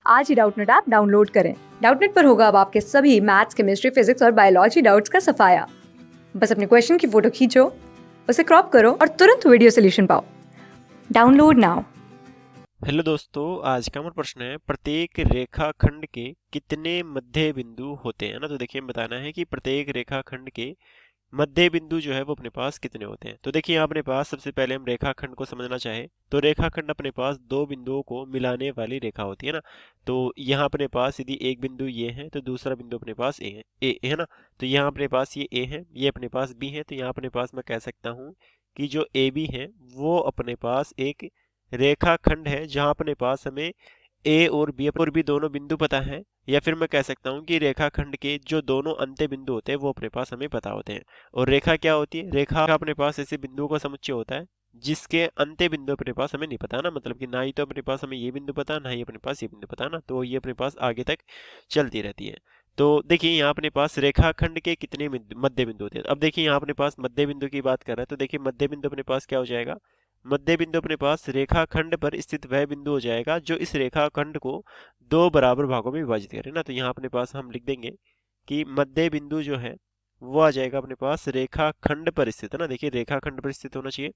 आज ही Doubtnut app download करें। Doubtnut पर होगा अब आपके सभी मैथ्स, केमिस्ट्री, फिजिक्स और बायोलॉजी डाउट्स का सफाया। बस अपने क्वेश्चन की फोटो खींचो, उसे क्रॉप करो और तुरंत वीडियो सोल्यूशन पाओ। Download now. हेलो दोस्तों, आज का हमारा प्रश्न है प्रत्येक रेखाखंड के कितने मध्य बिंदु होते हैं ना। तो देखिए, हमें बताना है कि प्रत्येक रेखाखंड के मध्य बिंदु जो है वो अपने पास कितने होते हैं। तो देखिए, यहाँ अपने पास सबसे पहले हम रेखाखंड को समझना चाहे तो रेखाखंड अपने पास दो बिंदुओं को मिलाने वाली रेखा होती है ना। तो यहाँ अपने पास यदि एक बिंदु ये है तो दूसरा बिंदु अपने पास ए है ना। तो यहाँ अपने पास ये ए है, ये अपने पास बी है। तो यहाँ अपने पास मैं कह सकता हूँ कि जो ए बी है वो अपने पास एक रेखाखंड है जहां अपने पास हमें ए और बी दोनों बिंदु पता है। या फिर मैं कह सकता हूँ कि रेखाखंड के जो दोनों अंत्य बिंदु होते हैं वो अपने पास हमें पता होते हैं। और रेखा क्या होती है? रेखा अपने पास ऐसे बिंदुओं का समुच्चय होता है जिसके अंत्य बिंदु अपने पास हमें नहीं पता ना। मतलब कि ना ही तो अपने पास हमें ये बिंदु पता, ना ही अपने पास ये बिंदु पता ना। तो ये अपने पास आगे तक चलती रहती है। तो देखिए, यहाँ अपने पास रेखाखंड के कितने मध्य बिंदु होते हैं। अब देखिए, यहाँ अपने पास मध्य बिंदु की बात कर रहा है तो देखिए मध्य बिंदु अपने पास क्या हो जाएगा। मध्य बिंदु अपने पास रेखाखंड पर स्थित वह बिंदु हो जाएगा जो इस रेखाखंड को दो बराबर भागों में विभाजित करे ना। तो यहाँ अपने पास हम लिख देंगे कि मध्य बिंदु जो है वो आ जाएगा अपने पास रेखाखंड पर स्थित है ना। देखिए, रेखाखंड पर स्थित होना चाहिए।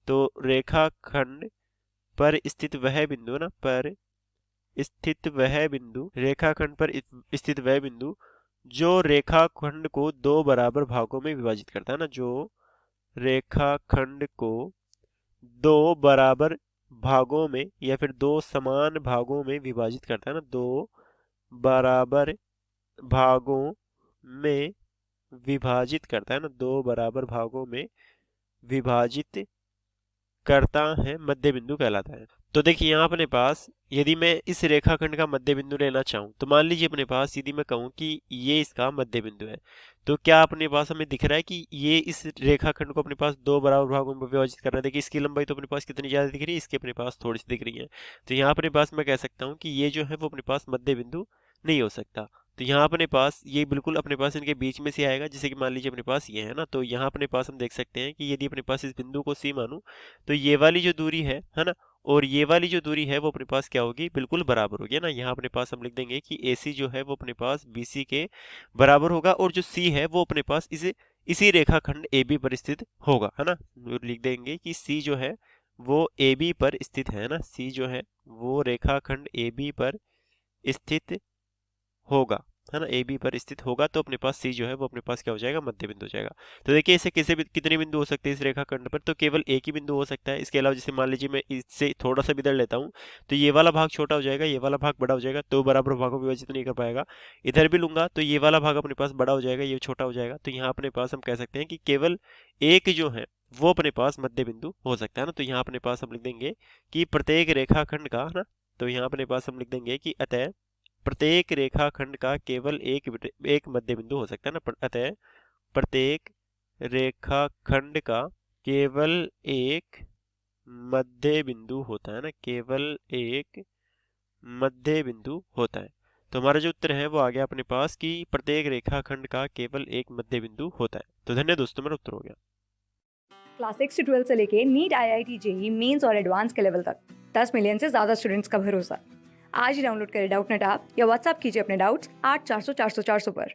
तो रेखाखंड पर स्थित वह बिंदु ना, पर स्थित वह बिंदु, रेखाखंड पर स्थित वह बिंदु जो रेखाखंड को दो बराबर भागों में विभाजित करता है ना। जो रेखाखंड को दो बराबर भागों में या फिर दो समान भागों में विभाजित करता है ना। दो बराबर भागों में विभाजित करता है ना। दो बराबर भागों में विभाजित करता है मध्य बिंदु कहलाता है। तो देखिए, यहाँ अपने पास यदि मैं इस रेखाखंड का मध्य बिंदु लेना चाहूँ तो मान लीजिए अपने पास यदि मैं कहूँ कि ये इसका मध्य बिंदु है, तो क्या अपने पास हमें दिख रहा है कि ये इस रेखाखंड को अपने पास दो बराबर भागों में विभाजित कर रहा है। देखिए, इसकी लंबाई तो अपने पास कितनी ज्यादा दिख रही है, इसके अपने पास थोड़ी सी दिख रही है। तो यहाँ अपने पास मैं कह सकता हूँ कि ये जो है वो अपने पास मध्य बिंदु नहीं हो सकता। तो यहाँ अपने पास ये बिल्कुल अपने पास इनके बीच में से आएगा। जैसे कि मान लीजिए अपने पास ये है ना, तो यहाँ अपने पास हम देख सकते हैं कि यदि अपने पास इस बिंदु को सी मानूं तो ये वाली जो दूरी है ना, और ये वाली जो दूरी है वो अपने पास क्या होगी, बिल्कुल बराबर होगी ना। यहाँ अपने पास हम लिख देंगे कि AC जो है वो अपने पास BC के बराबर होगा और जो C है वो अपने पास इसी रेखाखंड AB पर स्थित होगा, है ना। लिख देंगे कि C जो है वो AB पर स्थित है ना। C जो है वो रेखाखंड AB पर स्थित होगा, है ना। ए बी पर स्थित होगा तो अपने पास सी जो है वो अपने पास क्या हो जाएगा, मध्य बिंदु हो जाएगा। तो देखिए, इसे कितने बिंदु हो सकते हैं इस रेखाखंड पर, तो केवल एक ही बिंदु हो सकता है। इसके अलावा जैसे मान लीजिए मैं इससे थोड़ा सा इधर लेता हूँ तो ये वाला भाग छोटा हो जाएगा, ये वाला भाग बड़ा हो जाएगा, तो बराबर भागों में विभाजित नहीं कर पाएगा। इधर भी लूंगा तो ये वाला भाग अपने पास बड़ा हो जाएगा, ये छोटा हो जाएगा। तो यहाँ अपने पास हम कह सकते हैं कि केवल एक जो है वो अपने पास मध्य बिंदु हो सकता है ना। तो यहाँ अपने पास हम लिख देंगे कि प्रत्येक रेखाखंड का, है ना। तो यहाँ अपने पास हम लिख देंगे कि अतः प्रत्येक रेखाखंड का केवल एक मध्य बिंदु हो सकता है ना। अतः प्रत्येक रेखाखंड का केवल एक मध्य बिंदु होता है ना। केवल एक मध्य बिंदु होता है। तो हमारा जो उत्तर है वो आ गया अपने पास कि प्रत्येक रेखाखंड का केवल एक मध्य बिंदु होता है। तो धन्यवाद दोस्तों, मेरा उत्तर हो गया। क्लास 6 से 12 से लेके नीट, IIT, JEE मेंस और एडवांस के लेवल तक 10 मिलियन से ज्यादा स्टूडेंट्स का भरोसा। आज ही डाउनलोड करें डाउटनेट ऐप या व्हाट्सएप कीजिए अपने डाउट्स 8400 400 400 पर।